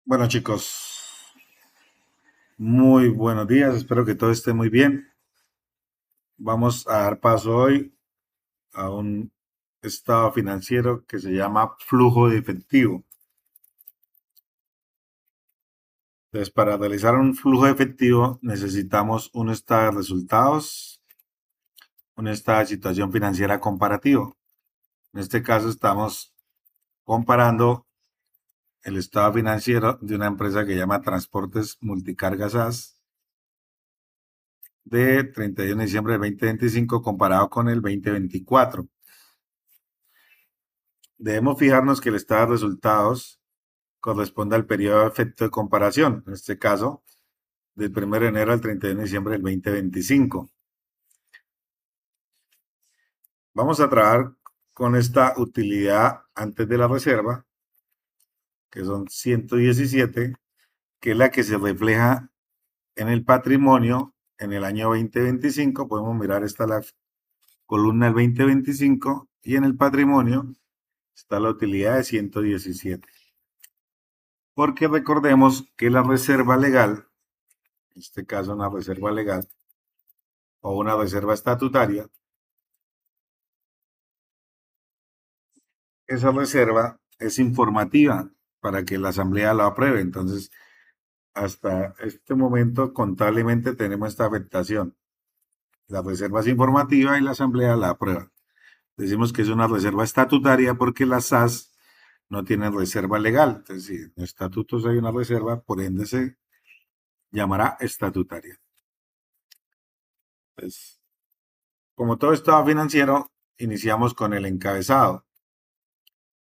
Bueno, chicos, muy buenos días. Espero que todo esté muy bien. Vamos a dar paso hoy a un estado financiero que se llama flujo de efectivo. Entonces, para realizar un flujo de efectivo necesitamos un estado de resultados, un estado de situación financiera comparativo. En este caso estamos comparando el estado financiero de una empresa que se llama Transportes Multicargas AS de 31 de diciembre de 2025 comparado con el 2024. Debemos fijarnos que el estado de resultados corresponde al periodo de efecto de comparación, en este caso, del 1 de enero al 31 de diciembre del 2025. Vamos a trabajar con esta utilidad antes de la reserva, que son 117, que es la que se refleja en el patrimonio en el año 2025. Podemos mirar, está la columna del 2025 y en el patrimonio está la utilidad de 117. Porque recordemos que la reserva legal, en este caso una reserva legal o una reserva estatutaria, esa reserva es informativa para que la asamblea la apruebe. Entonces, hasta este momento contablemente tenemos esta afectación. La reserva es informativa y la asamblea la aprueba. Decimos que es una reserva estatutaria porque las SAS no tienen reserva legal. Entonces, si en los estatutos hay una reserva, por ende se llamará estatutaria. Entonces, como todo estado financiero, iniciamos con el encabezado.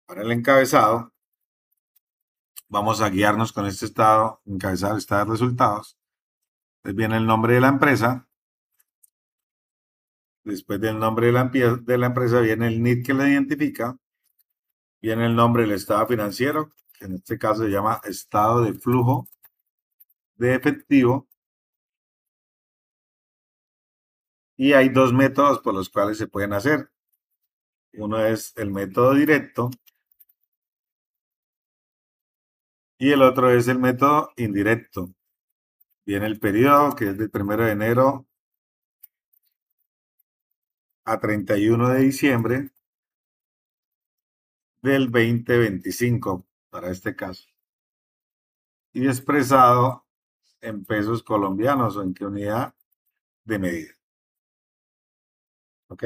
Para el encabezado, vamos a guiarnos con este estado, encabezado, estado de resultados. Después viene el nombre de la empresa. Después del nombre de la empresa viene el NID que la identifica. Viene el nombre del estado financiero, que en este caso se llama estado de flujo de efectivo. Y hay dos métodos por los cuales se pueden hacer. Uno es el método directo y el otro es el método indirecto. Viene el periodo, que es del 1 de enero a 31 de diciembre del 2025, para este caso. Y expresado en pesos colombianos o en qué unidad de medida. ¿Ok?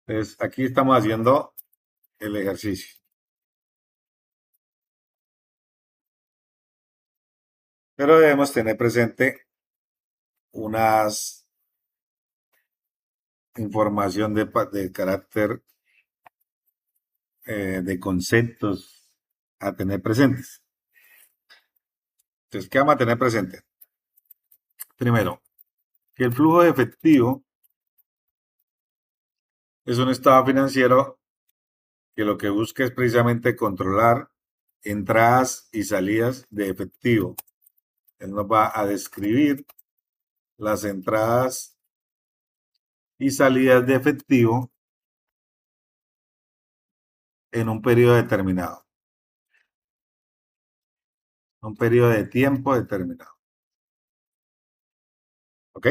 Entonces, aquí estamos haciendo el ejercicio. Pero debemos tener presente unas información de carácter de conceptos a tener presentes. Entonces, ¿qué vamos a tener presente? Primero, que el flujo de efectivo es un estado financiero que lo que busca es precisamente controlar entradas y salidas de efectivo. Él nos va a describir las entradas y salidas de efectivo en un periodo determinado, un periodo de tiempo determinado. ¿Ok?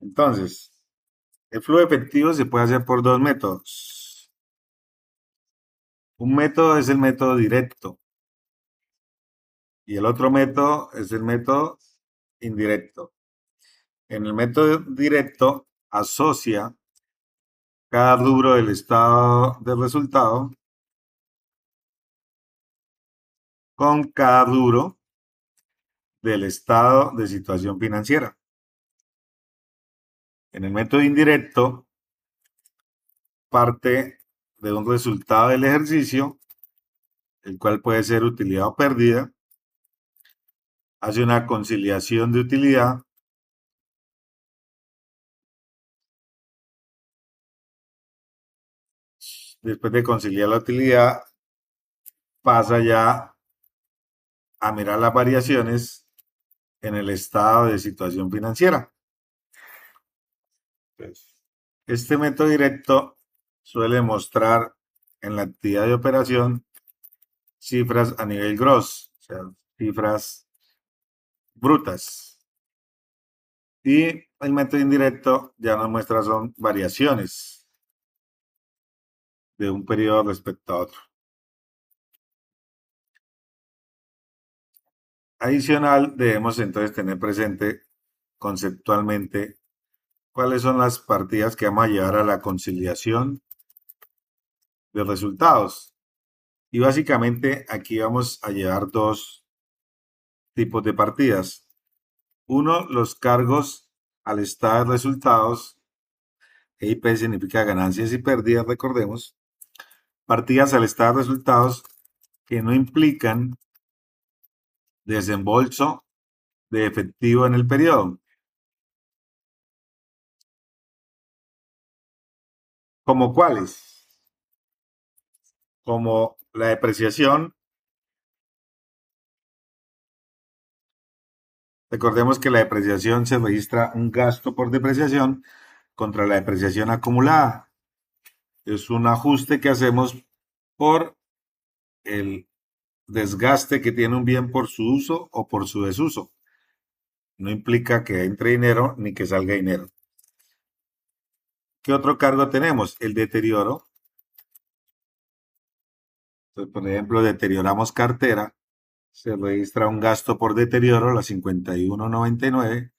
Entonces, el flujo de efectivo se puede hacer por dos métodos. Un método es el método directo y el otro método es el método indirecto. En el método directo asocia cada rubro del estado de resultado con cada rubro del estado de situación financiera. En el método indirecto parte de un resultado del ejercicio, el cual puede ser utilidad o pérdida, hace una conciliación de utilidad, después de conciliar la utilidad pasa ya a mirar las variaciones en el estado de situación financiera. Este método directo suele mostrar en la actividad de operación cifras a nivel gross, o sea, cifras brutas. Y el método indirecto ya nos muestra son variaciones de un periodo respecto a otro. Adicional, debemos entonces tener presente conceptualmente cuáles son las partidas que vamos a llevar a la conciliación de resultados. Y básicamente aquí vamos a llevar dos tipos de partidas. Uno, los cargos al estado de resultados. EIP significa ganancias y pérdidas, recordemos. Partidas al estado de resultados que no implican desembolso de efectivo en el periodo. ¿Como cuáles? Como la depreciación. Recordemos que la depreciación se registra un gasto por depreciación contra la depreciación acumulada. Es un ajuste que hacemos por el desgaste que tiene un bien por su uso o por su desuso. No implica que entre dinero ni que salga dinero. ¿Qué otro cargo tenemos? El deterioro. Entonces, por ejemplo, deterioramos cartera, se registra un gasto por deterioro, la 51.99,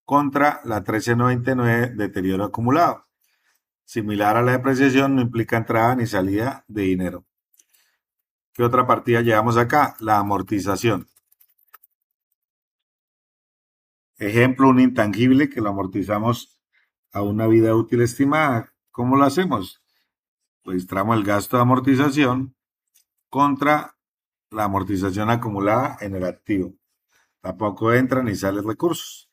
contra la 13.99, deterioro acumulado. Similar a la depreciación, no implica entrada ni salida de dinero. ¿Qué otra partida llevamos acá? La amortización. Ejemplo, un intangible que lo amortizamos a una vida útil estimada. ¿Cómo lo hacemos? Registramos el gasto de amortización contra la amortización acumulada en el activo. Tampoco entran ni salen recursos.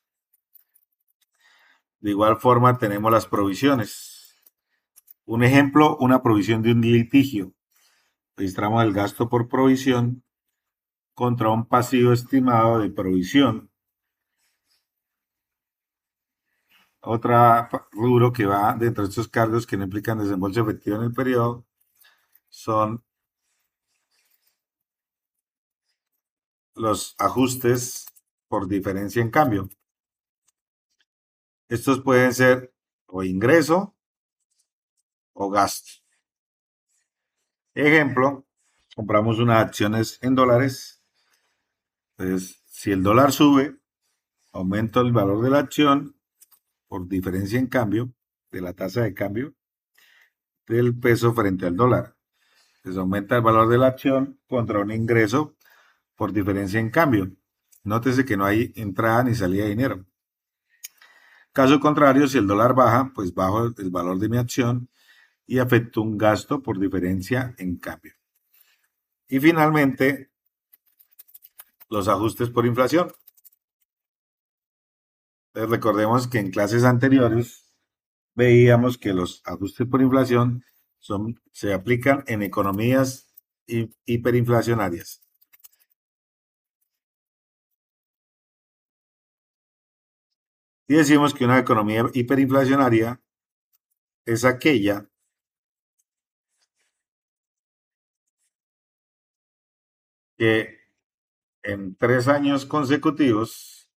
De igual forma tenemos las provisiones. Un ejemplo, una provisión de un litigio. Registramos el gasto por provisión contra un pasivo estimado de provisión. Otra rubro que va dentro de estos cargos que no implican desembolso efectivo en el periodo son los ajustes por diferencia en cambio. Estos pueden ser o ingreso o gasto. Ejemplo, compramos unas acciones en dólares. Entonces, si el dólar sube, aumenta el valor de la acción por diferencia en cambio de la tasa de cambio del peso frente al dólar. Entonces aumenta el valor de la acción contra un ingreso por diferencia en cambio. Nótese que no hay entrada ni salida de dinero. Caso contrario, si el dólar baja, pues bajo el valor de mi acción y afecto un gasto por diferencia en cambio. Y finalmente, los ajustes por inflación. Entonces, recordemos que en clases anteriores veíamos que los ajustes por inflación se aplican en economías hiperinflacionarias. Y decimos que una economía hiperinflacionaria es aquella que en 3 años consecutivos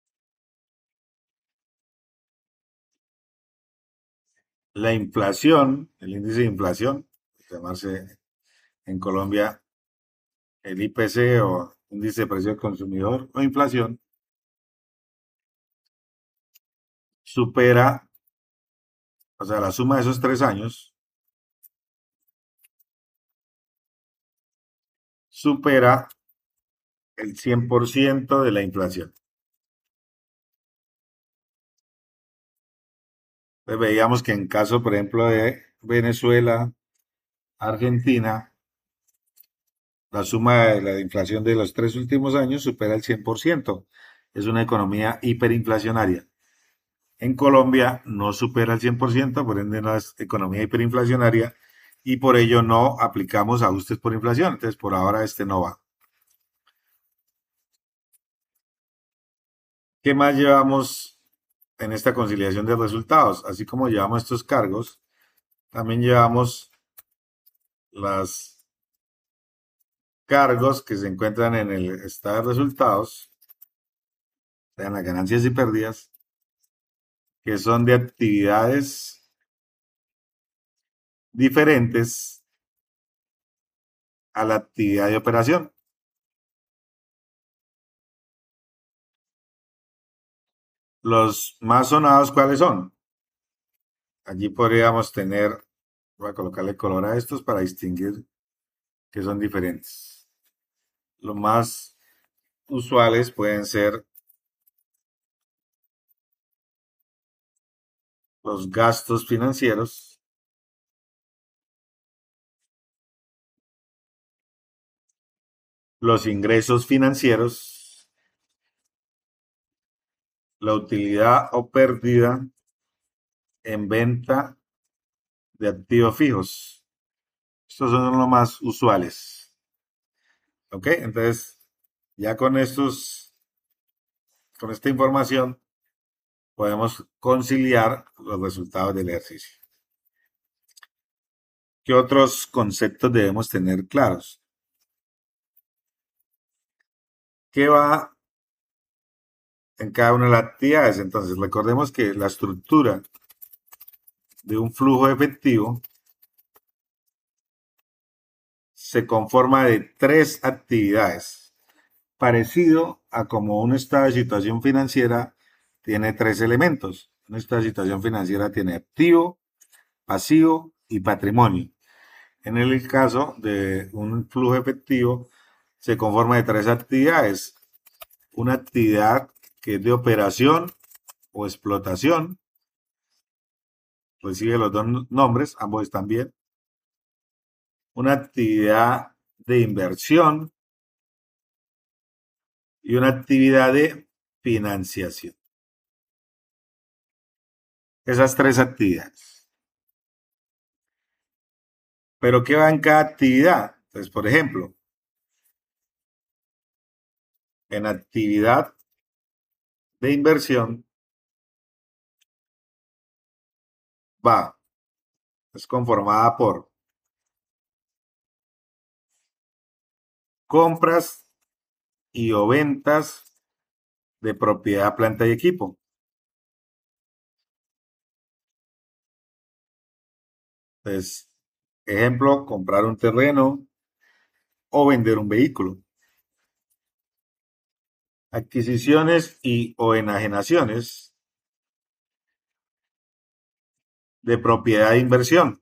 la inflación, el índice de inflación, llamarse en Colombia el IPC o índice de precio del consumidor o inflación, supera, o sea, la suma de esos 3 años supera el 100% de la inflación. Entonces veíamos que en caso, por ejemplo, de Venezuela, Argentina, la suma de la inflación de los 3 últimos años supera el 100%. Es una economía hiperinflacionaria. En Colombia no supera el 100%, por ende no es economía hiperinflacionaria y por ello no aplicamos ajustes por inflación. Entonces, por ahora este no va. ¿Qué más llevamos en esta conciliación de resultados? Así como llevamos estos cargos, también llevamos las cargos que se encuentran en el estado de resultados, sean las ganancias y pérdidas, que son de actividades diferentes a la actividad de operación. Los más sonados, ¿cuáles son? Allí podríamos tener, voy a colocarle color a estos para distinguir que son diferentes. Los más usuales pueden ser los gastos financieros, los ingresos financieros, la utilidad o pérdida en venta de activos fijos. Estos son los más usuales. ¿Ok? Entonces, ya con esta información, podemos conciliar los resultados del ejercicio. ¿Qué otros conceptos debemos tener claros? ¿Qué va en cada una de las actividades? Entonces, recordemos que la estructura de un flujo efectivo se conforma de tres actividades, parecido a como un estado de situación financiera tiene tres elementos. Un estado de situación financiera tiene activo, pasivo y patrimonio. En el caso de un flujo efectivo, se conforma de tres actividades. Una actividad que es de operación o explotación, recibe los dos nombres, ambos están bien. Una actividad de inversión y una actividad de financiación. Esas tres actividades. Pero ¿qué va en cada actividad? Entonces, por ejemplo, en actividad de inversión va, es conformada por compras y o ventas de propiedad, planta y equipo. Entonces, ejemplo, comprar un terreno o vender un vehículo. Adquisiciones y o enajenaciones de propiedad de inversión.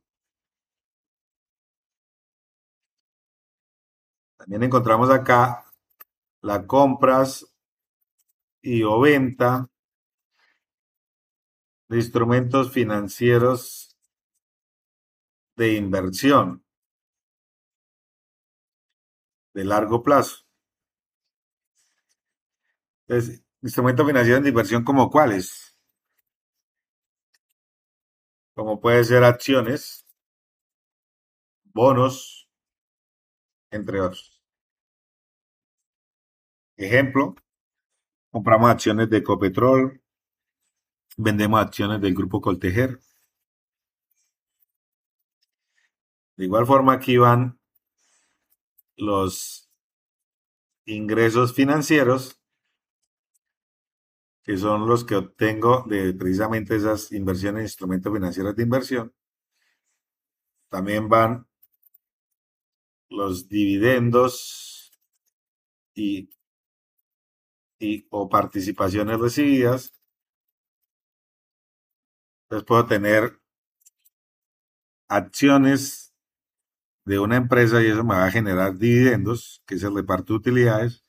También encontramos acá las compras y o venta de instrumentos financieros de inversión de largo plazo. Entonces, instrumentos financieros de inversión como cuáles, como puede ser acciones, bonos, entre otros. Ejemplo, compramos acciones de Ecopetrol, vendemos acciones del Grupo Coltejer. De igual forma, aquí van los ingresos financieros, que son los que obtengo de precisamente esas inversiones en instrumentos financieros de inversión. También van los dividendos y, o participaciones recibidas. Entonces puedo tener acciones de una empresa y eso me va a generar dividendos, que es el reparto de utilidades.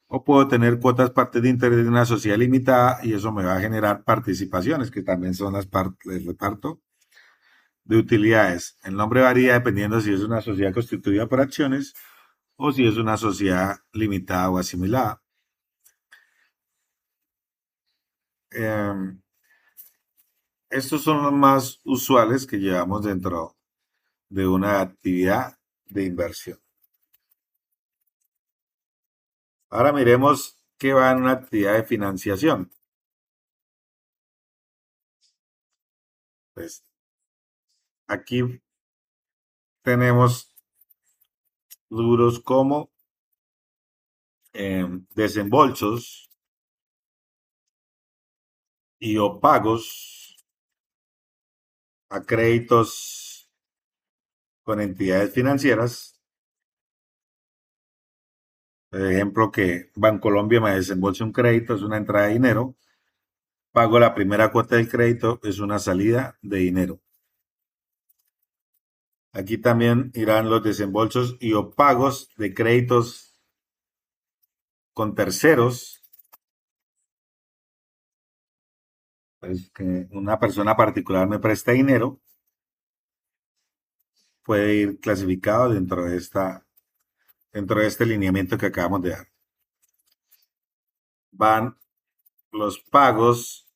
O puedo tener cuotas partes de interés de una sociedad limitada y eso me va a generar participaciones, que también son las partes del reparto de utilidades. El nombre varía dependiendo si es una sociedad constituida por acciones o si es una sociedad limitada o asimilada. Estos son los más usuales que llevamos dentro de una actividad de inversión. Ahora miremos qué va en una actividad de financiación. Pues aquí tenemos rubros como desembolsos y o pagos a créditos con entidades financieras. Por ejemplo, que Bancolombia me desembolse un crédito, es una entrada de dinero. Pago la primera cuota del crédito, es una salida de dinero. Aquí también irán los desembolsos y o pagos de créditos con terceros. Pues que una persona particular me presta dinero, puede ir clasificado dentro de este lineamiento que acabamos de dar. Van los pagos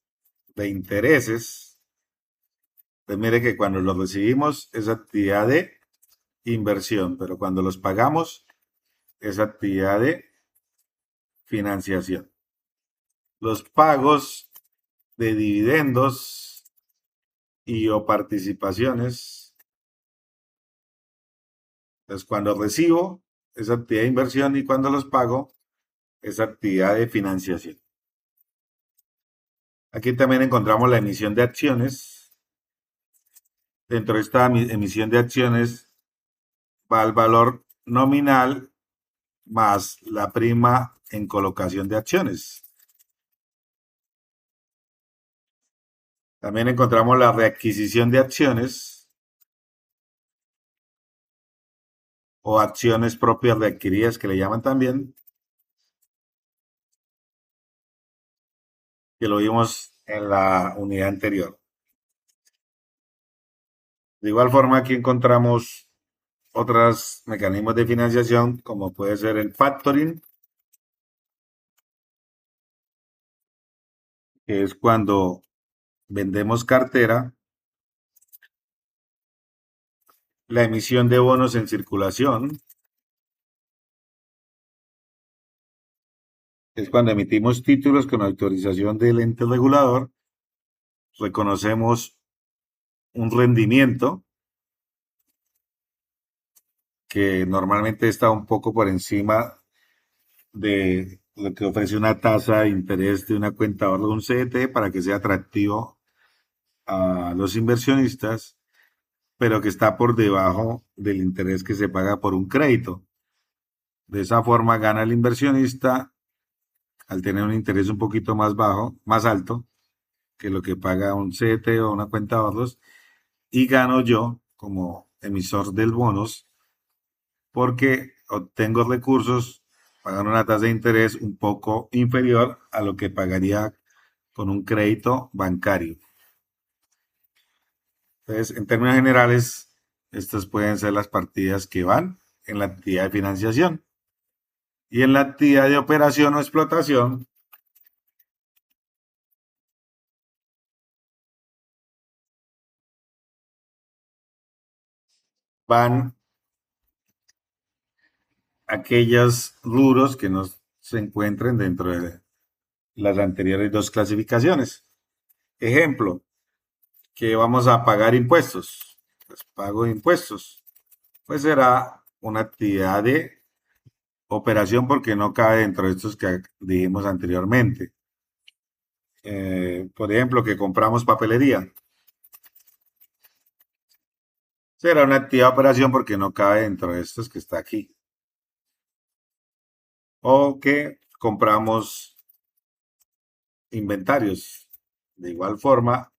de intereses. Pues mire que cuando los recibimos es actividad de inversión, pero cuando los pagamos es actividad de financiación. Los pagos de dividendos y o participaciones, pues cuando recibo es actividad de inversión y cuando los pago es actividad de financiación. Aquí también encontramos la emisión de acciones. Dentro de esta emisión de acciones va el valor nominal más la prima en colocación de acciones. También encontramos la readquisición de acciones o acciones propias readquiridas que le llaman también, que lo vimos en la unidad anterior. De igual forma, aquí encontramos otros mecanismos de financiación, como puede ser el factoring, que es cuando vendemos cartera, la emisión de bonos en circulación, es cuando emitimos títulos con autorización del ente regulador, reconocemos un rendimiento que normalmente está un poco por encima de lo que ofrece una tasa de interés de una cuenta ahorro de un CDT para que sea atractivo a los inversionistas, pero que está por debajo del interés que se paga por un crédito. De esa forma gana el inversionista al tener un interés un poquito más bajo, más alto que lo que paga un CDT o una cuenta de ahorros, y gano yo como emisor del bonos porque obtengo recursos pagando una tasa de interés un poco inferior a lo que pagaría con un crédito bancario. Entonces, en términos generales, estas pueden ser las partidas que van en la actividad de financiación. Y en la actividad de operación o explotación, van aquellos rubros que no se encuentren dentro de las anteriores dos clasificaciones. Ejemplo, que vamos a pagar impuestos. Pues pago impuestos. Pues será una actividad de operación porque no cabe dentro de estos que dijimos anteriormente. Por ejemplo, que compramos papelería. Será una actividad de operación porque no cabe dentro de estos que está aquí. O que compramos inventarios. De igual forma,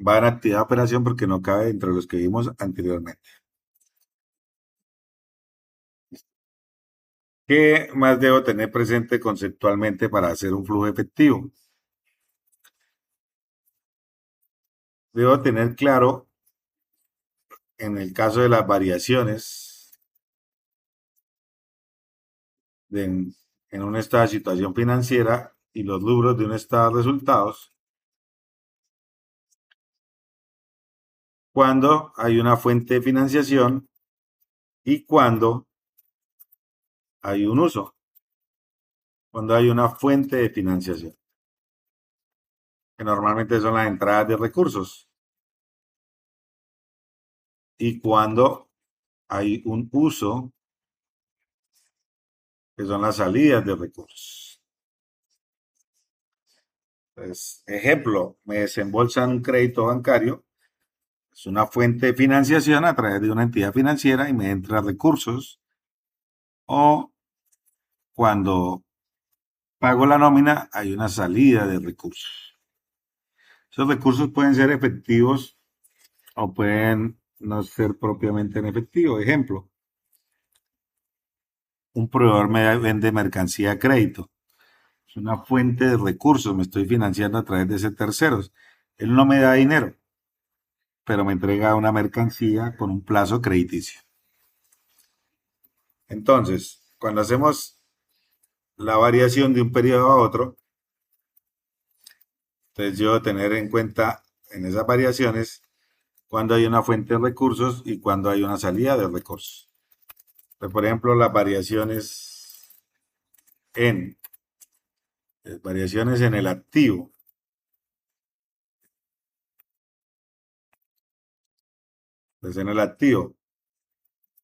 va en actividad de operación porque no cabe dentro de los que vimos anteriormente. ¿Qué más debo tener presente conceptualmente para hacer un flujo efectivo? Debo tener claro, en el caso de las variaciones en un estado de situación financiera y los rubros de un estado de resultados, cuando hay una fuente de financiación y cuando hay un uso, cuando hay una fuente de financiación, que normalmente son las entradas de recursos, y cuando hay un uso que son las salidas de recursos. Entonces, ejemplo, me desembolsan un crédito bancario, es una fuente de financiación a través de una entidad financiera y me entra recursos. O cuando pago la nómina, hay una salida de recursos. Esos recursos pueden ser efectivos o pueden no ser propiamente en efectivo. Ejemplo, un proveedor me vende mercancía a crédito. Es una fuente de recursos, me estoy financiando a través de ese terceros. Él no me da dinero, pero me entrega una mercancía con un plazo crediticio. Entonces, cuando hacemos la variación de un periodo a otro, entonces yo debo tener en cuenta en esas variaciones cuando hay una fuente de recursos y cuando hay una salida de recursos. Entonces, por ejemplo, las en variaciones en el activo. Entonces, en el activo,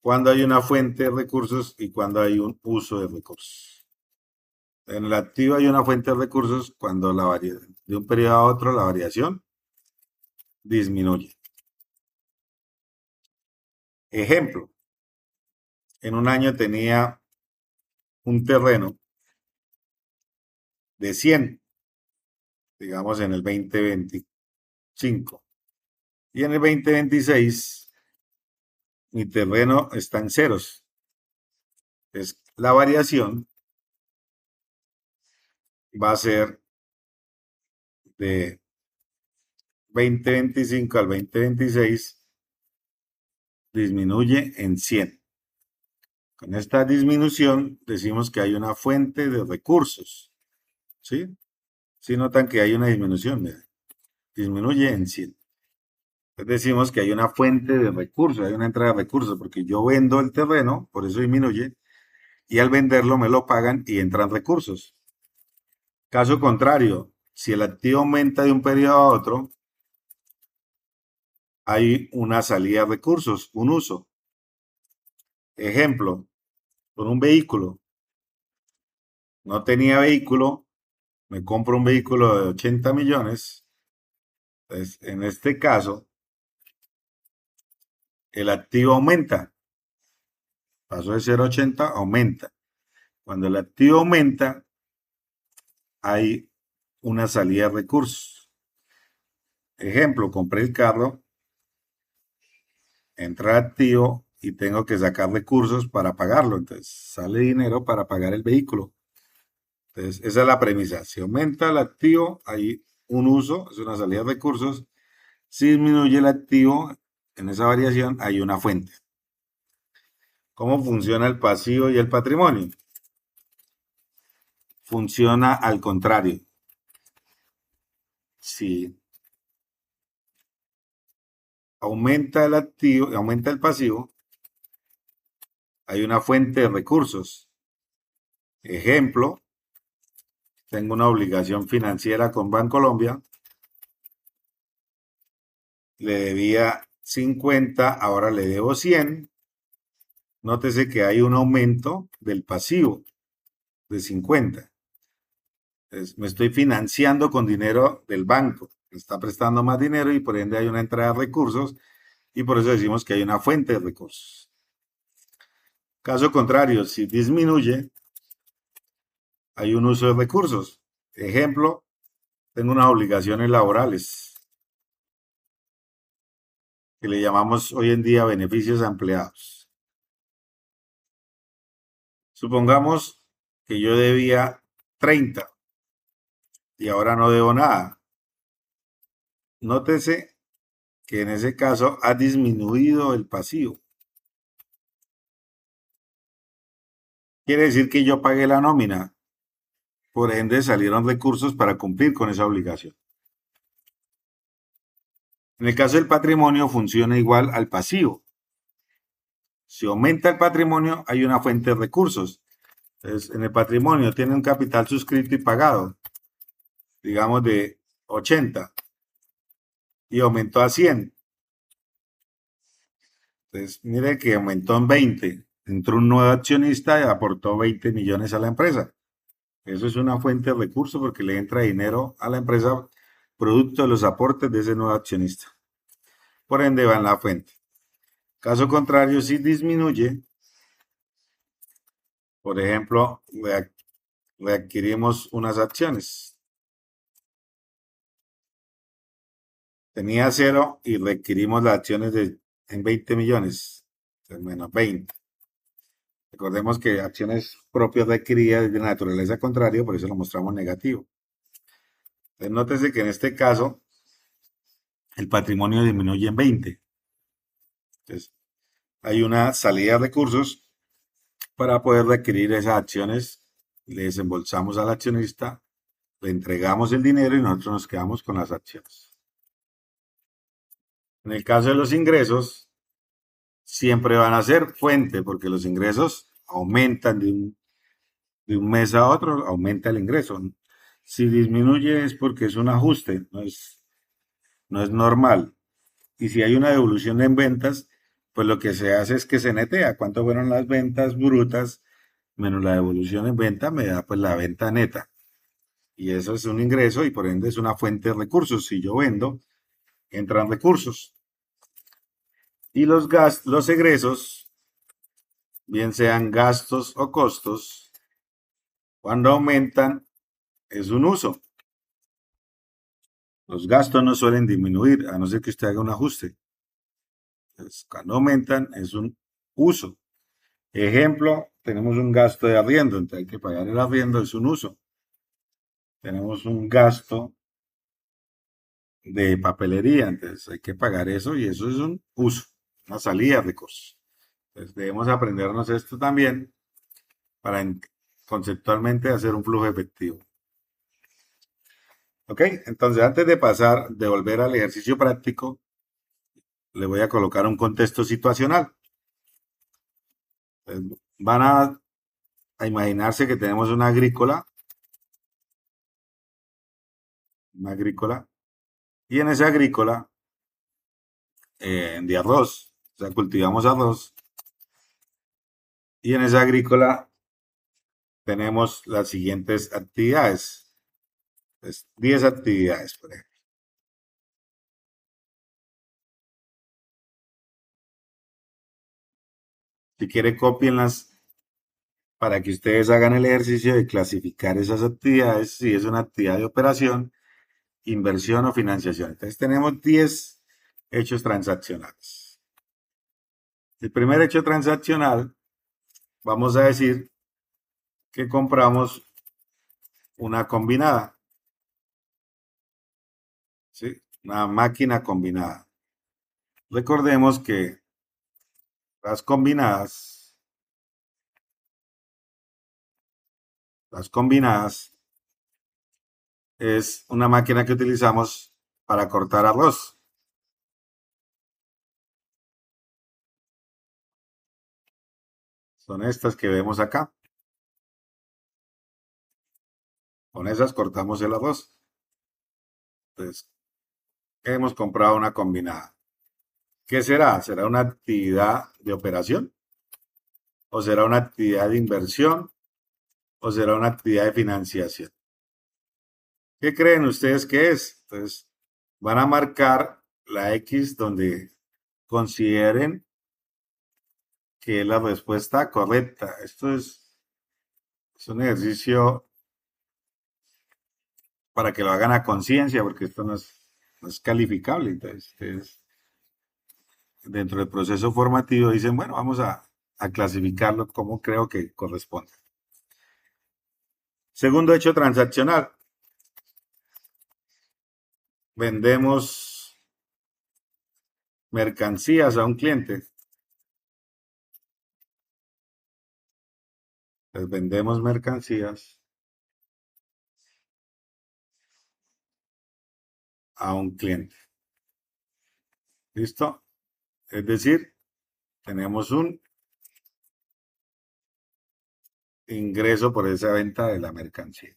cuando hay una fuente de recursos y cuando hay un uso de recursos. En el activo hay una fuente de recursos cuando de un periodo a otro la variación disminuye. Ejemplo, en un año tenía un terreno de 100, digamos en el 2025, y en el 2026 mi terreno está en ceros. Es la variación va a ser de 2025 al 2026 disminuye en 100. Con esta disminución decimos que hay una fuente de recursos, ¿sí? Si notan que hay una disminución, mira, disminuye en 100. Entonces decimos que hay una fuente de recursos, hay una entrada de recursos, porque yo vendo el terreno, por eso disminuye, y al venderlo me lo pagan y entran recursos. Caso contrario, si el activo aumenta de un periodo a otro, hay una salida de recursos, un uso. Ejemplo, con un vehículo. No tenía vehículo, me compro un vehículo de 80 millones. Entonces, en este caso, el activo aumenta. Pasó de 0,80, aumenta. Cuando el activo aumenta, hay una salida de recursos. Ejemplo, compré el carro, entra activo y tengo que sacar recursos para pagarlo. Entonces, sale dinero para pagar el vehículo. Entonces, esa es la premisa. Si aumenta el activo, hay un uso, es una salida de recursos. Si disminuye el activo, en esa variación hay una fuente. ¿Cómo funciona el pasivo y el patrimonio? Funciona al contrario. Si aumenta el activo, aumenta el pasivo, hay una fuente de recursos. Ejemplo, tengo una obligación financiera con Bancolombia, le debía 50, ahora le debo 100. Nótese que hay un aumento del pasivo de 50. Entonces, me estoy financiando con dinero del banco, me está prestando más dinero y por ende hay una entrada de recursos y por eso decimos que hay una fuente de recursos. Caso contrario, si disminuye, hay un uso de recursos. Ejemplo, tengo unas obligaciones laborales que le llamamos hoy en día beneficios a empleados. Supongamos que yo debía 30 y ahora no debo nada. Nótese que en ese caso ha disminuido el pasivo. Quiere decir que yo pagué la nómina, por ende salieron recursos para cumplir con esa obligación. En el caso del patrimonio funciona igual al pasivo. Si aumenta el patrimonio, hay una fuente de recursos. Entonces, en el patrimonio tiene un capital suscrito y pagado, digamos de 80, y aumentó a 100. Entonces, mire que aumentó en 20. entró un nuevo accionista y aportó 20 millones a la empresa. Eso es una fuente de recursos porque le entra dinero a la empresa producto de los aportes de ese nuevo accionista. Por ende, va en la fuente. Caso contrario, si disminuye, por ejemplo, readquirimos unas acciones. Tenía cero y readquirimos las acciones en 20 millones, menos 20. Recordemos que acciones propias readquiridas de naturaleza contraria, por eso lo mostramos negativo. Entonces, nótese que en este caso el patrimonio disminuye en 20. Entonces, hay una salida de recursos para poder readquirir esas acciones. Le desembolsamos al accionista, le entregamos el dinero y nosotros nos quedamos con las acciones. En el caso de los ingresos, siempre van a ser fuente, porque los ingresos aumentan de un mes a otro, aumenta el ingreso. Si disminuye es porque es un ajuste, no es normal. Y si hay una devolución en ventas, pues lo que se hace es que se netea cuánto fueron las ventas brutas menos la devolución en venta, me da pues la venta neta. Y eso es un ingreso y por ende es una fuente de recursos. Si yo vendo, entran recursos. Y los egresos, bien sean gastos o costos, cuando aumentan es un uso. Los gastos no suelen disminuir, a no ser que usted haga un ajuste. Entonces, cuando aumentan es un uso. Ejemplo, tenemos un gasto de arriendo, entonces hay que pagar el arriendo, es un uso. Tenemos un gasto de papelería, entonces hay que pagar eso y eso es un uso, una salida de recursos. Entonces debemos aprendernos esto también para conceptualmente hacer un flujo efectivo. ¿Ok? Entonces antes de pasar, de volver al ejercicio práctico, le voy a colocar un contexto situacional. Entonces, van a imaginarse que tenemos una agrícola, y en esa agrícola de arroz, o sea, cultivamos arroz, y en esa agrícola tenemos las siguientes actividades. Pues, 10 actividades, por ejemplo. Si quiere, cópienlas para que ustedes hagan el ejercicio de clasificar esas actividades, si es una actividad de operación, inversión o financiación. Entonces tenemos 10 hechos transaccionales. El primer hecho transaccional, vamos a decir que compramos una combinada, ¿sí? Una máquina combinada. Recordemos que las combinadas, es una máquina que utilizamos para cortar arroz. Son estas que vemos acá. Con esas cortamos el arroz. Entonces, hemos comprado una combinada. ¿Qué será? ¿Será una actividad de operación? ¿O será una actividad de inversión? ¿O será una actividad de financiación? ¿Qué creen ustedes que es? Entonces, van a marcar la X donde consideren que es la respuesta correcta. Esto es un ejercicio para que lo hagan a conciencia, porque esto no es calificable. Entonces, dentro del proceso formativo dicen, bueno, vamos a clasificarlo como creo que corresponde. Segundo hecho transaccional. Vendemos mercancías a un cliente. Les vendemos mercancías a un cliente. ¿Listo? Es decir, tenemos un ingreso por esa venta de la mercancía.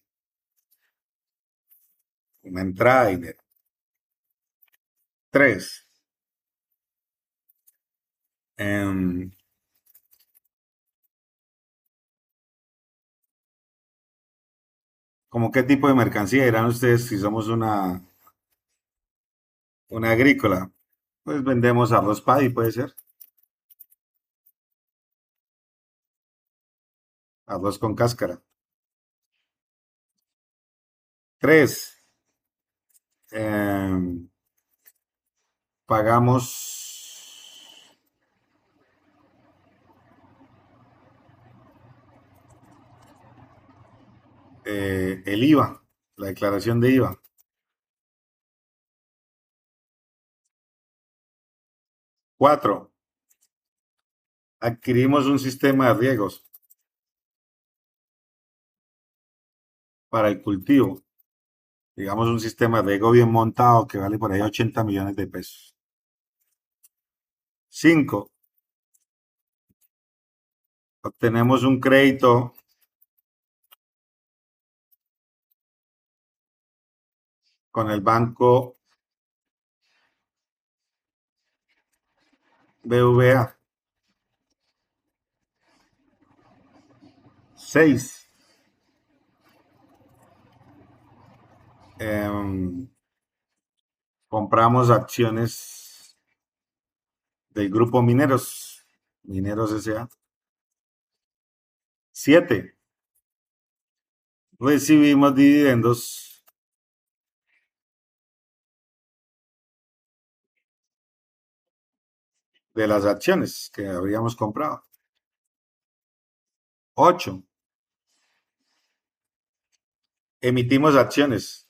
Una entrada de dinero. 3. ¿Cómo qué tipo de mercancía dirán ustedes si somos una agrícola? Pues vendemos arroz paddy, puede ser. Arroz con cáscara. Tres, em, pagamos el IVA, la declaración de IVA. Cuatro, adquirimos un sistema de riegos para el cultivo. Digamos un sistema de riego bien montado que vale por ahí 80 millones de pesos. Cinco, obtenemos un crédito con el banco BVA. Seis, em, compramos acciones del grupo Mineros, Mineros S.A. Siete, recibimos dividendos de las acciones que habríamos comprado. Ocho, emitimos acciones.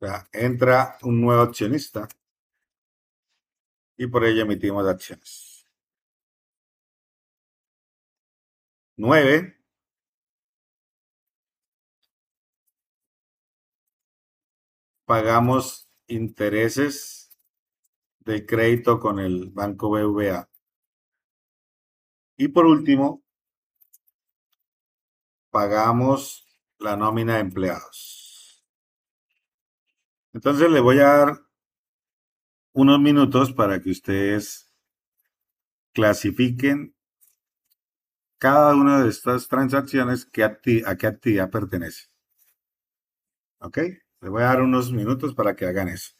O sea, entra un nuevo accionista y por ello emitimos acciones. Nueve, pagamos intereses del crédito con el banco BVA. Y por último, pagamos la nómina de empleados. Entonces le voy a dar unos minutos para que ustedes clasifiquen cada una de estas transacciones a qué actividad pertenece. ¿Ok? Les voy a dar unos minutos para que hagan eso.